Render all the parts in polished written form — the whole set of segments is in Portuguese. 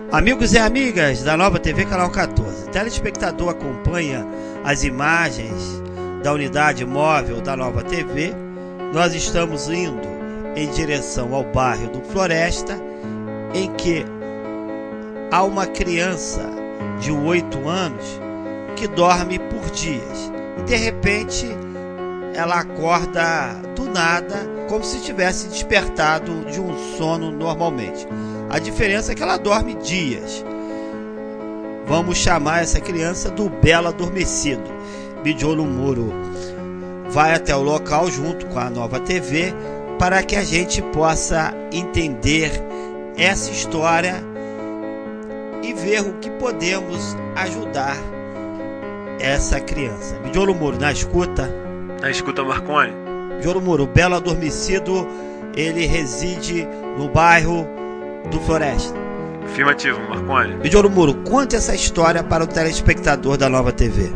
Amigos e amigas da Nova TV Canal 14, o telespectador acompanha as imagens da unidade móvel da Nova TV. Nós estamos indo em direção ao bairro do Floresta, em que há uma criança de 8 anos que dorme por dias e de repente ela acorda do nada, como se tivesse despertado de um sono normalmente. A diferença é que ela dorme dias. Vamos chamar essa criança do Belo Adormecido. Bijolo Muro vai até o local junto com a Nova TV para que a gente possa entender essa história e ver o que podemos ajudar essa criança. Bijolo Muro, na escuta? Na escuta, Marconi. Bijolo Muro, o Belo Adormecido, ele reside no bairro do Floresta. Afirmativo, Marconi. Bijolo Muro, conte essa história para o telespectador da Nova TV.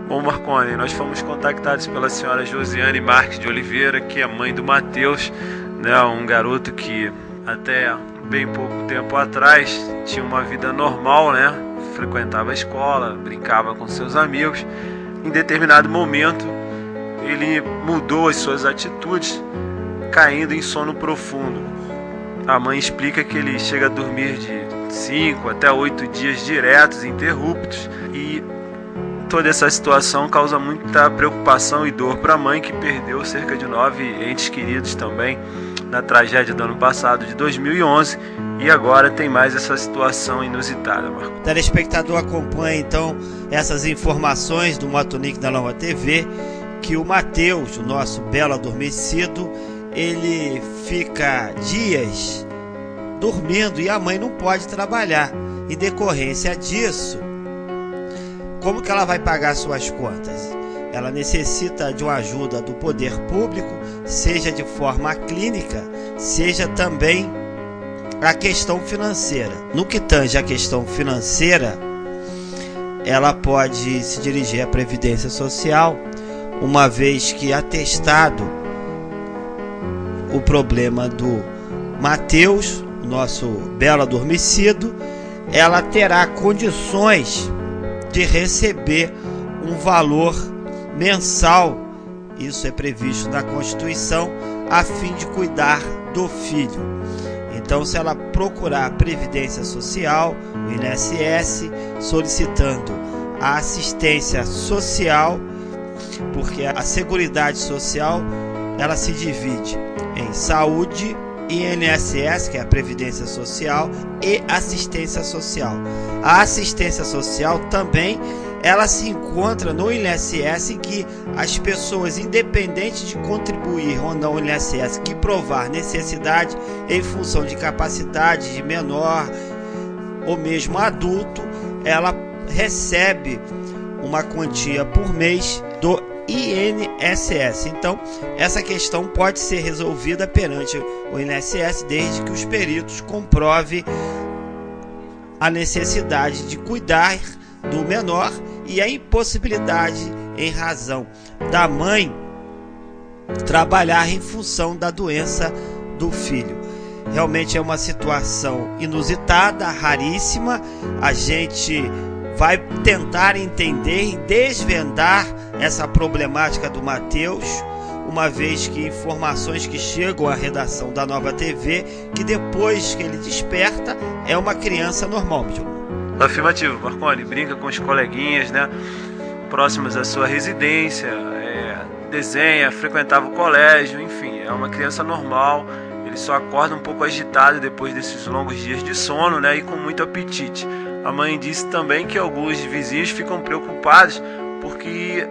Bom, Marconi, nós fomos contactados pela senhora Josiane Marques de Oliveira, que é mãe do Matheus, né, um garoto que até bem pouco tempo atrás tinha uma vida normal, né, frequentava a escola, brincava com seus amigos. Em determinado momento, ele mudou as suas atitudes, caindo em sono profundo. A mãe explica que ele chega a dormir de 5 até 8 dias diretos, interruptos, e toda essa situação causa muita preocupação e dor para a mãe, que perdeu cerca de 9 entes queridos também na tragédia do ano passado, de 2011, e agora tem mais essa situação inusitada, Marco. O telespectador acompanha então essas informações do Motonic da Nova TV, que o Matheus, o nosso Belo Adormecido, ele fica dias dormindo e a mãe não pode trabalhar. Em decorrência disso, como que ela vai pagar suas contas? Ela necessita de uma ajuda do poder público, seja de forma clínica, seja também a questão financeira. No que tange a questão financeira, ela pode se dirigir à Previdência Social, uma vez que atestado o problema do Matheus, nosso Belo Adormecido, ela terá condições de receber um valor mensal, isso é previsto na Constituição, a fim de cuidar do filho. Então, se ela procurar a Previdência Social, o INSS, solicitando a assistência social, porque a Seguridade Social ela se divide em saúde, INSS, que é a Previdência Social, e assistência social. A assistência social também ela se encontra no INSS, em que as pessoas, independente de contribuir ou não no INSS, que provar necessidade em função de capacidade de menor ou mesmo adulto, ela recebe uma quantia por mês do INSS. Então, essa questão pode ser resolvida perante o INSS desde que os peritos comprovem a necessidade de cuidar do menor e a impossibilidade em razão da mãe trabalhar em função da doença do filho. Realmente é uma situação inusitada, raríssima. A gente vai tentar entender e desvendar essa problemática do Matheus, uma vez que informações que chegam à redação da Nova TV, que depois que ele desperta, é uma criança normal, Bijolo. Afirmativo, Marconi, brinca com os coleguinhas, né, próximos à sua residência, desenha, frequentava o colégio, enfim, é uma criança normal. Ele só acorda um pouco agitado depois desses longos dias de sono, né, e com muito apetite. A mãe disse também que alguns vizinhos ficam preocupados porque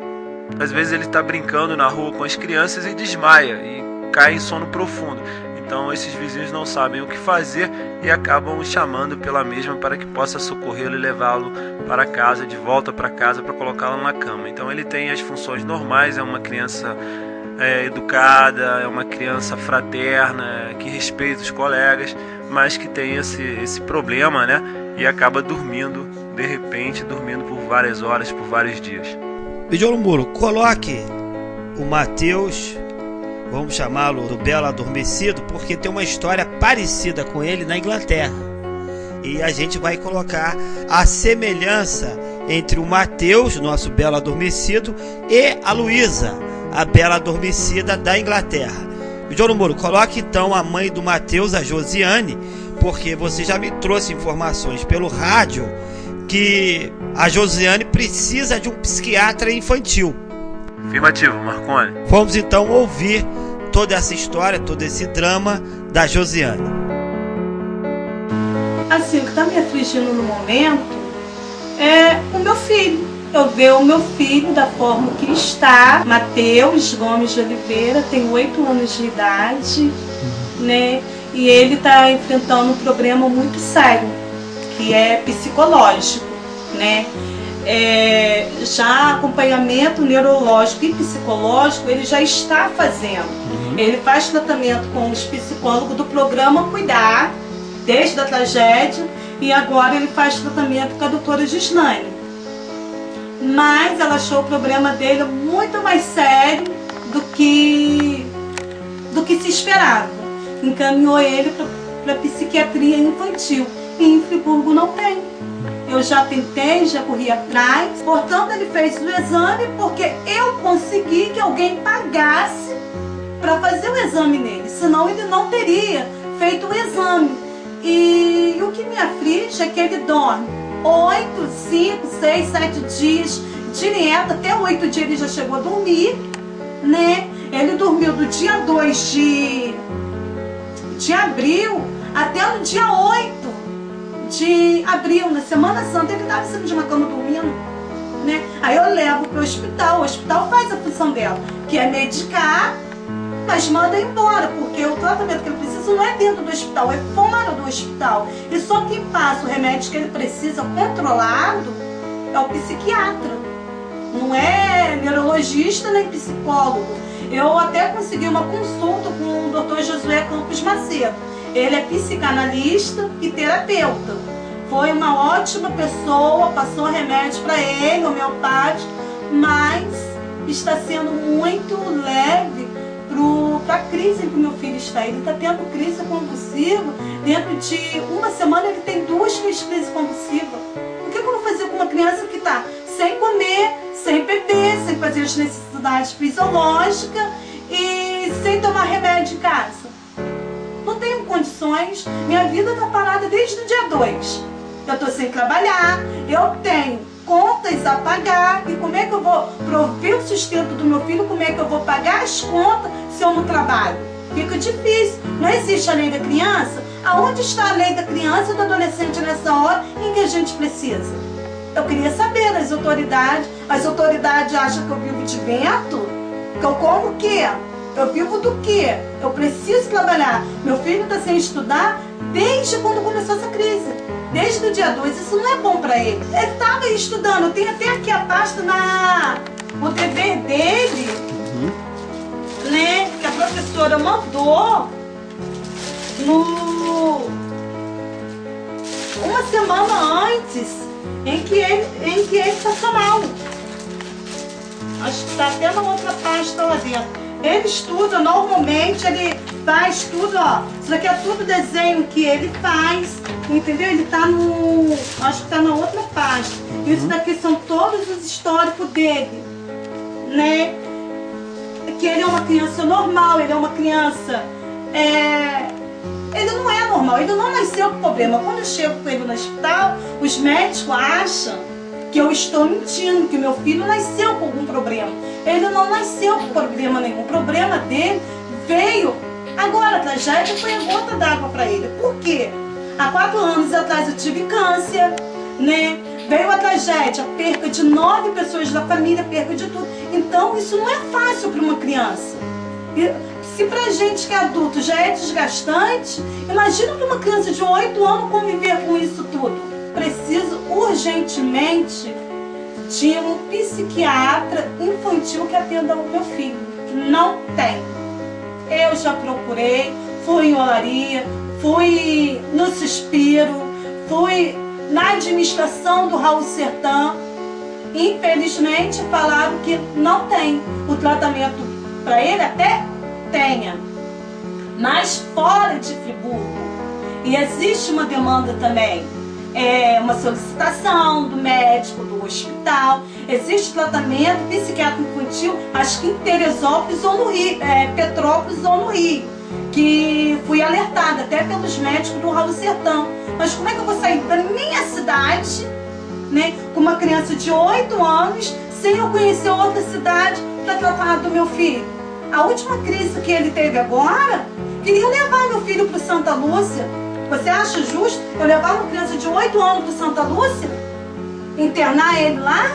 às vezes ele está brincando na rua com as crianças e desmaia e cai em sono profundo. Então esses vizinhos não sabem o que fazer e acabam chamando pela mesma para que possa socorrê-lo e levá-lo para casa, de volta para casa, para colocá-lo na cama. Então ele tem as funções normais, é uma criança educada, é uma criança fraterna, que respeita os colegas, mas que tem esse problema, né? E acaba dormindo, de repente, dormindo por várias horas, por vários dias. Bijolo Muro, coloque o Matheus, vamos chamá-lo do Belo Adormecido, porque tem uma história parecida com ele na Inglaterra. E a gente vai colocar a semelhança entre o Mateus, nosso belo adormecido, e a Luísa, a bela adormecida da Inglaterra. João Moro, coloque então a mãe do Mateus, a Josiane, porque você já me trouxe informações pelo rádio que a Josiane precisa de um psiquiatra infantil. Afirmativo, Marconi. Vamos então ouvir toda essa história, todo esse drama da Josiane. Assim, o que está me afligindo no momento é o meu filho. Eu vejo o meu filho da forma que está, Mateus Gomes de Oliveira, tem 8 anos de idade, né? E ele está enfrentando um problema muito sério, que é psicológico, né? Já acompanhamento neurológico e psicológico ele já está fazendo. Ele faz tratamento com os psicólogos do programa Cuidar, desde a tragédia, e agora ele faz tratamento com a doutora Gislaine. Mas ela achou o problema dele muito mais sério do que se esperava. Encaminhou ele para psiquiatria infantil. E em Friburgo não tem. Eu já tentei, já corri atrás. Portanto, ele fez o exame porque eu consegui que alguém pagasse para fazer o exame nele. Senão ele não teria feito o exame. E o que me aflige é que ele dorme 8, 5, 6, 7 dias direto, até 8 dias ele já chegou a dormir, né? Ele dormiu do dia 2 de abril até no dia 8 de abril, na Semana Santa, ele estava em cima de uma cama dormindo, né? Aí eu levo para o hospital faz a função dela, que é medicar, mas manda embora, porque o tratamento que ele precisa não é dentro do hospital, é fora do hospital. E só quem passa o remédio que ele precisa controlado é o psiquiatra. Não é neurologista nem psicólogo. Eu até consegui uma consulta com o Dr. Josué Campos Macedo. Ele é psicanalista e terapeuta. Foi uma ótima pessoa, passou remédio para ele, homeopático, mas está sendo muito leve para a crise que o meu filho está. Ele está tendo crise convulsiva. Dentro de uma semana ele tem 2 crises convulsivas. O que eu vou fazer com uma criança que está sem comer, sem beber, sem fazer as necessidades fisiológicas e sem tomar remédio em casa? Não tenho condições. Minha vida está parada desde o dia 2. Eu estou sem trabalhar, eu tenho contas a pagar, e como é que eu vou prover o sustento do meu filho? Como é que eu vou pagar as contas se eu não trabalho? Fica difícil. Não existe a lei da criança? Aonde está a lei da criança e do adolescente nessa hora em que a gente precisa? Eu queria saber das autoridades. As autoridades acham que eu vivo de vento? Que eu como o quê? Eu vivo do quê? Eu preciso trabalhar. Meu filho está sem estudar desde quando começou essa crise. Desde o dia 2, isso não é bom para ele. Ele estava estudando, eu tenho até aqui a pasta no dever dele, né, que a professora mandou uma semana antes, em que ele passou mal. Acho que está até na outra pasta lá dentro. Ele estuda, normalmente ele faz tudo, ó. Isso daqui é tudo desenho que ele faz, entendeu? Ele tá acho que tá na outra pasta. Isso daqui são todos os históricos dele, né? Que ele é uma criança normal, ele é uma criança... Ele não é normal, ele não nasceu com problema. Quando eu chego com ele no hospital, os médicos acham que eu estou mentindo, que meu filho nasceu com algum problema. Ele não nasceu com problema nenhum. O problema dele veio agora. A tragédia foi a gota d'água para ele. Por quê? Há 4 anos atrás eu tive câncer, né? Veio a tragédia, perca de 9 pessoas da família, perca de tudo. Então isso não é fácil para uma criança. E se pra gente que é adulto já é desgastante, imagina para uma criança de 8 anos conviver com isso tudo. Preciso urgentemente de um psiquiatra infantil que atenda o meu filho. Não tem. Eu já procurei, fui em Olaria, fui no Suspiro, fui na administração do Raul Sertã. Infelizmente falaram que não tem. O tratamento para ele até tenha, mas fora de Friburgo. E existe uma demanda também uma solicitação do médico, do hospital. Existe tratamento psiquiátrico infantil, acho que em Teresópolis ou no Rio, Petrópolis ou no Rio, que fui alertada até pelos médicos do Raul Sertão. Mas como é que eu vou sair da minha cidade, né, com uma criança de 8 anos, sem eu conhecer outra cidade para tratar do meu filho? A última crise que ele teve agora, queria levar meu filho para Santa Lúcia. Você acha justo eu levar uma criança de 8 anos para Santa Lúcia? Internar ele lá?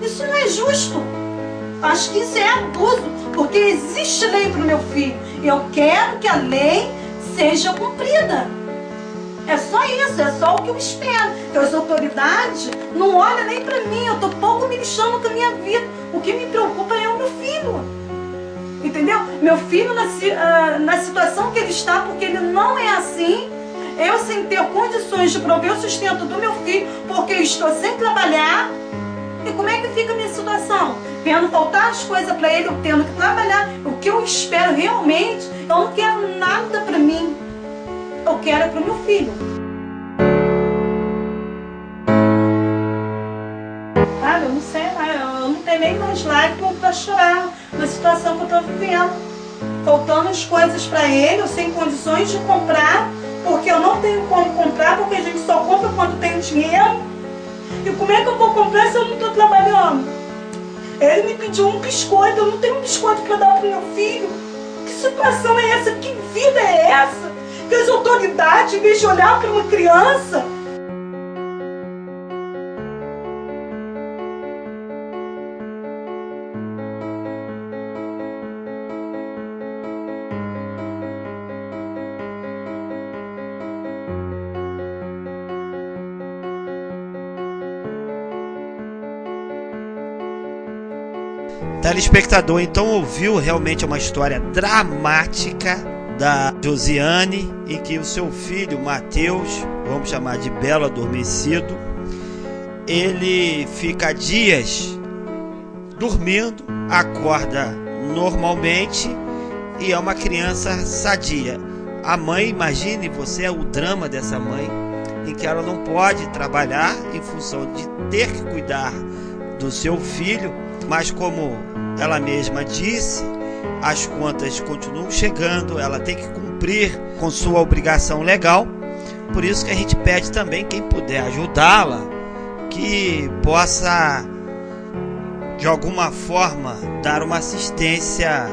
Isso não é justo. Acho que isso é abuso, porque existe lei para o meu filho. Eu quero que a lei seja cumprida. É só isso, é só o que eu espero. Que as autoridades não olham nem para mim, eu estou pouco me lixando com a minha vida. O que me preocupa é o meu filho. Entendeu? Meu filho na situação que ele está, porque ele não é assim, eu sem ter condições de prover o sustento do meu filho, porque eu estou sem trabalhar. E como é que fica a minha situação? Vendo faltar as coisas para ele, eu tendo que trabalhar. O que eu espero realmente, eu não quero nada para mim. Eu quero é para o meu filho. Sabe, eu não sei, eu não tenho nem mais lágrimas para chorar na situação que eu estou vivendo. Faltando as coisas para ele, eu sem condições de comprar, porque eu não tenho como comprar, porque a gente só compra quando tem dinheiro. E como é que eu vou comprar se eu não estou trabalhando? Ele me pediu um biscoito, eu não tenho um biscoito para dar para o meu filho. Que situação é essa? Que vida é essa? Que as autoridades, em vez de olhar para uma criança... Telespectador, então ouviu realmente uma história dramática da Josiane, em que o seu filho Mateus, vamos chamar de Belo Adormecido, ele fica dias dormindo, acorda normalmente e é uma criança sadia. A mãe, imagine você, o drama dessa mãe, em que ela não pode trabalhar em função de ter que cuidar do seu filho, mas como ela mesma disse, as contas continuam chegando, ela tem que cumprir com sua obrigação legal. Por isso que a gente pede também, quem puder ajudá-la, que possa de alguma forma dar uma assistência,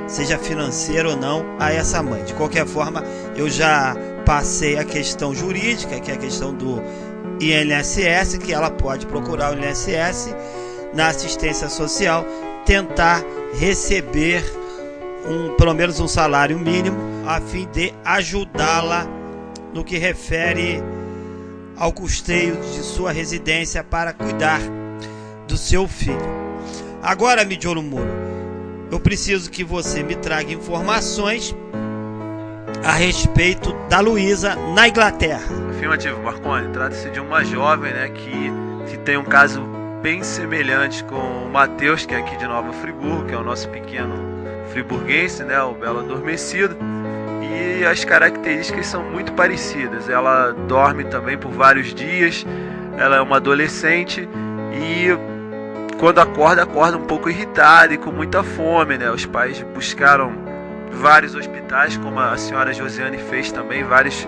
seja financeira ou não, a essa mãe. De qualquer forma, eu já passei a questão jurídica, que é a questão do INSS, que ela pode procurar o INSS na assistência social, tentar receber pelo menos um salário mínimo, a fim de ajudá-la no que refere ao custeio de sua residência para cuidar do seu filho. Agora, Midiolo Moro, eu preciso que você me traga informações a respeito da Luísa na Inglaterra. Afirmativo, Marconi. Trata-se de uma jovem, né, que tem um caso bem semelhante com o Mateus, que é aqui de Nova Friburgo, que é o nosso pequeno friburguense, né, o Belo Adormecido, e as características são muito parecidas. Ela dorme também por vários dias, ela é uma adolescente e quando acorda um pouco irritada e com muita fome, né? Os pais buscaram vários hospitais, como a senhora Josiane fez também, vários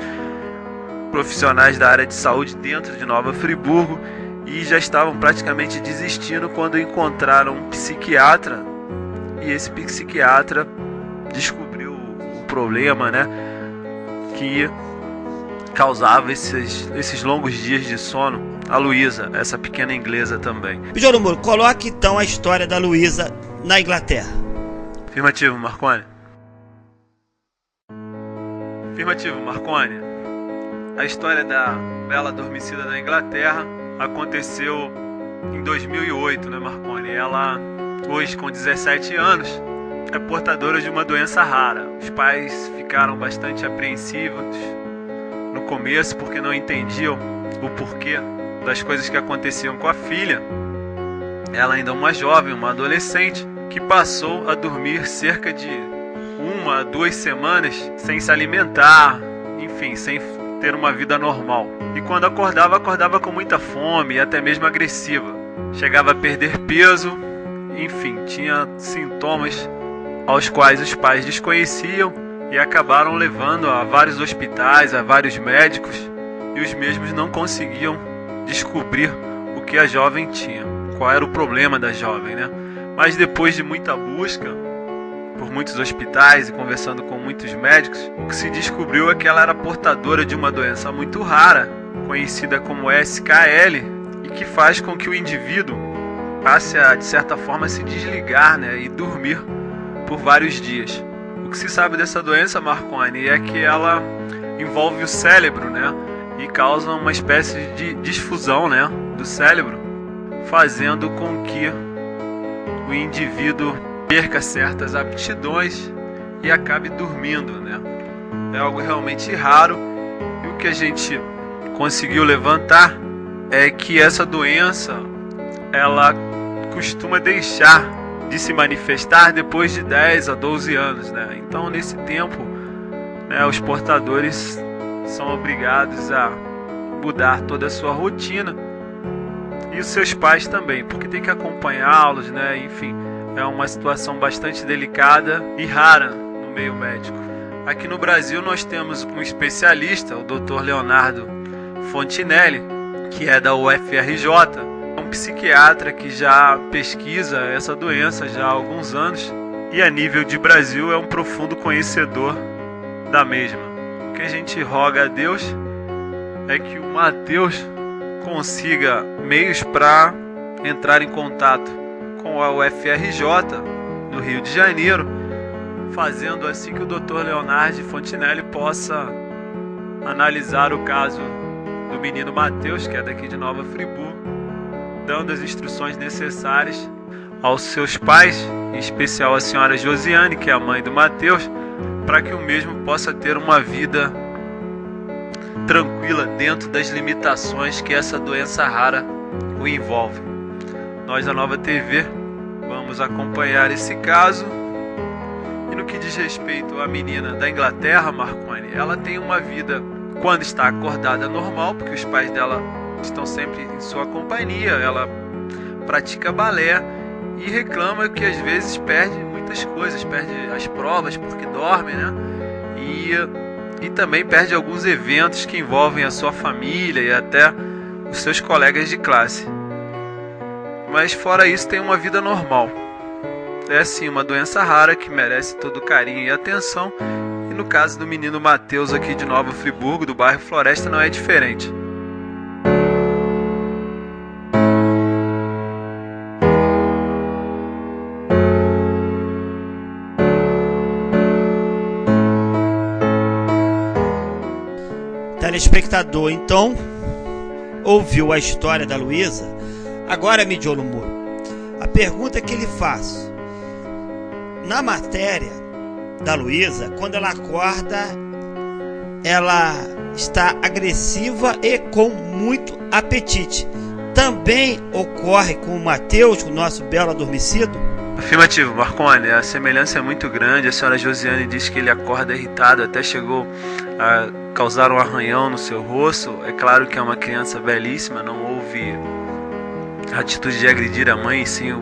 profissionais da área de saúde dentro de Nova Friburgo, e já estavam praticamente desistindo quando encontraram um psiquiatra, e esse psiquiatra descobriu o problema, né, que causava esses longos dias de sono. A Luísa, essa pequena inglesa também. Midiolo Moro, coloque então a história da Luísa na Inglaterra. Afirmativo, Marconi. Afirmativo, Marconi. A história da Bela Adormecida na Inglaterra aconteceu em 2008, né, Marconi? Ela, hoje com 17 anos, é portadora de uma doença rara. Os pais ficaram bastante apreensivos no começo porque não entendiam o porquê das coisas que aconteciam com a filha. Ela ainda uma jovem, uma adolescente, que passou a dormir cerca de 1 a 2 semanas sem se alimentar, enfim, sem ter uma vida normal. E quando acordava, acordava com muita fome e até mesmo agressiva. Chegava a perder peso, enfim, tinha sintomas aos quais os pais desconheciam e acabaram levando a vários hospitais, a vários médicos, e os mesmos não conseguiam descobrir o que a jovem tinha, qual era o problema da jovem, né? Mas depois de muita busca por muitos hospitais e conversando com muitos médicos, o que se descobriu é que ela era portadora de uma doença muito rara, conhecida como SKL, e que faz com que o indivíduo passe a, de certa forma, se desligar, né, e dormir por vários dias. O que se sabe dessa doença, Marconi, é que ela envolve o cérebro, né, e causa uma espécie de disfusão, né, do cérebro, fazendo com que o indivíduo perca certas aptidões e acabe dormindo, né? É algo realmente raro, e o que a gente conseguiu levantar é que essa doença, ela costuma deixar de se manifestar depois de 10 a 12 anos, né? Então, nesse tempo, né, os portadores são obrigados a mudar toda a sua rotina, e os seus pais também, porque tem que acompanhá-los, né? Enfim, é uma situação bastante delicada e rara no meio médico. Aqui no Brasil nós temos um especialista, o Dr. Leonardo Fontinelli, que é da UFRJ, um psiquiatra que já pesquisa essa doença já há alguns anos, e a nível de Brasil é um profundo conhecedor da mesma. O que a gente roga a Deus é que o Mateus consiga meios para entrar em contato com a UFRJ no Rio de Janeiro, fazendo assim que o Dr. Leonardo Fontinelli possa analisar o caso do menino Mateus, que é daqui de Nova Friburgo, dando as instruções necessárias aos seus pais, em especial a senhora Josiane, que é a mãe do Mateus, para que o mesmo possa ter uma vida tranquila dentro das limitações que essa doença rara o envolve. Nós da Nova TV vamos acompanhar esse caso. E no que diz respeito à menina da Inglaterra, Marconi, ela tem uma vida, quando está acordada, normal, porque os pais dela estão sempre em sua companhia. Ela pratica balé e reclama que às vezes perde muitas coisas, perde as provas porque dorme, né? E também perde alguns eventos que envolvem a sua família e até os seus colegas de classe. Mas fora isso, tem uma vida normal. É sim uma doença rara que merece todo o carinho e atenção, e no caso do menino Mateus aqui de Nova Friburgo, do bairro Floresta, não é diferente. Telespectador, então, ouviu a história da Luísa. Agora, Midiolo Muro, a pergunta que lhe faço: na matéria da Luísa, quando ela acorda, ela está agressiva e com muito apetite. Também ocorre com o Mateus, o nosso belo adormecido? Afirmativo, Marconi. A semelhança é muito grande. A senhora Josiane diz que ele acorda irritado, até chegou a causar um arranhão no seu rosto. É claro que é uma criança belíssima, não houve atitude de agredir a mãe, sim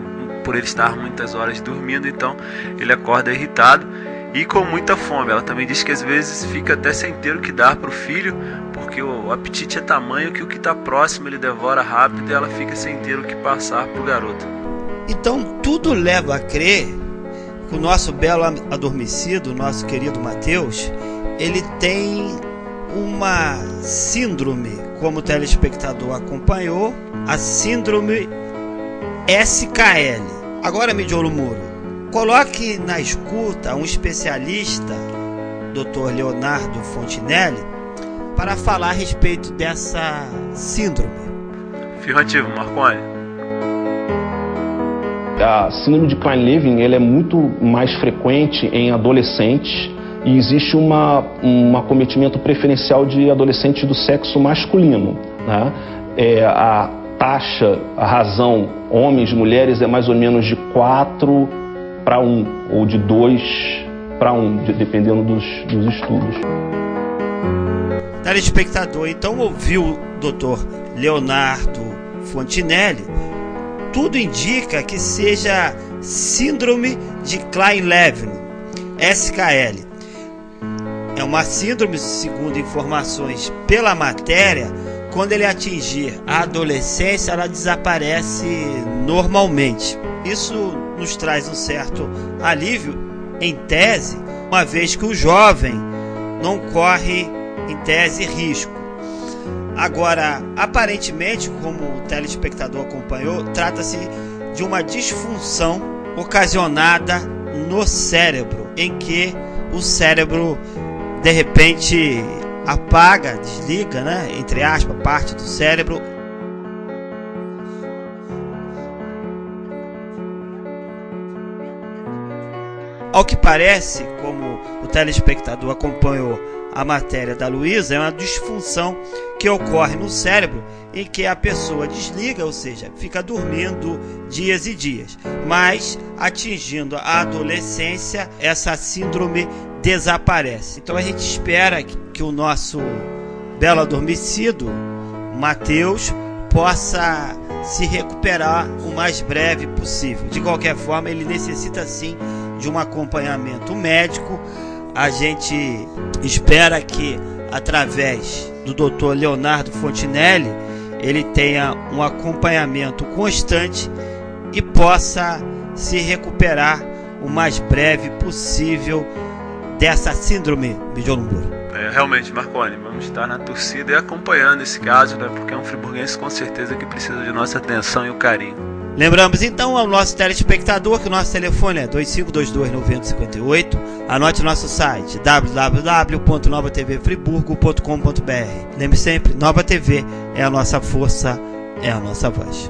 por ele estar muitas horas dormindo. Então ele acorda irritado e com muita fome. Ela também diz que às vezes fica até sem ter o que dar para o filho, porque o apetite é tamanho que o que está próximo ele devora rápido, e ela fica sem ter o que passar para o garoto. Então tudo leva a crer que o nosso belo adormecido, o nosso querido Mateus, ele tem uma síndrome, como o telespectador acompanhou, a síndrome SKL. Agora, Midiolo Muro, coloque na escuta um especialista, Dr. Leonardo Fontinelli, para falar a respeito dessa síndrome. Afirmativo, Marconi. A síndrome de Klein-Levin é muito mais frequente em adolescentes, e existe um acometimento preferencial de adolescentes do sexo masculino, né? A taxa, a razão, homens, mulheres, é mais ou menos de 4 para 1, ou de 2 para 1, dependendo dos estudos. Telespectador então ouviu o Dr. Leonardo Fontinelli. Tudo indica que seja síndrome de Klein-Levin, SKL. É uma síndrome, segundo informações pela matéria, quando ele atingir a adolescência, ela desaparece normalmente. Isso nos traz um certo alívio, em tese, uma vez que o jovem não corre, em tese, risco. Agora, aparentemente, como o telespectador acompanhou, trata-se de uma disfunção ocasionada no cérebro, em que o cérebro, de repente, apaga, desliga, né, entre aspas, parte do cérebro. Ao que parece, como o telespectador acompanhou a matéria da Luísa, é uma disfunção que ocorre no cérebro em que a pessoa desliga, ou seja, fica dormindo dias e dias. Mas, atingindo a adolescência, essa síndrome desaparece. Então a gente espera que o nosso belo adormecido, Matheus, possa se recuperar o mais breve possível. De qualquer forma, ele necessita sim de um acompanhamento médico. A gente espera que, através do Dr. Leonardo Fontinelli, ele tenha um acompanhamento constante e possa se recuperar o mais breve possível dessa síndrome Bijolumbury. Realmente, Marconi, vamos estar na torcida e acompanhando esse caso, né, porque é um friburguense com certeza que precisa de nossa atenção e o carinho. Lembramos então ao nosso telespectador que o nosso telefone é 2522-9058. Anote o nosso site www.novatvfriburgo.com.br. Lembre sempre, Nova TV é a nossa força, é a nossa voz.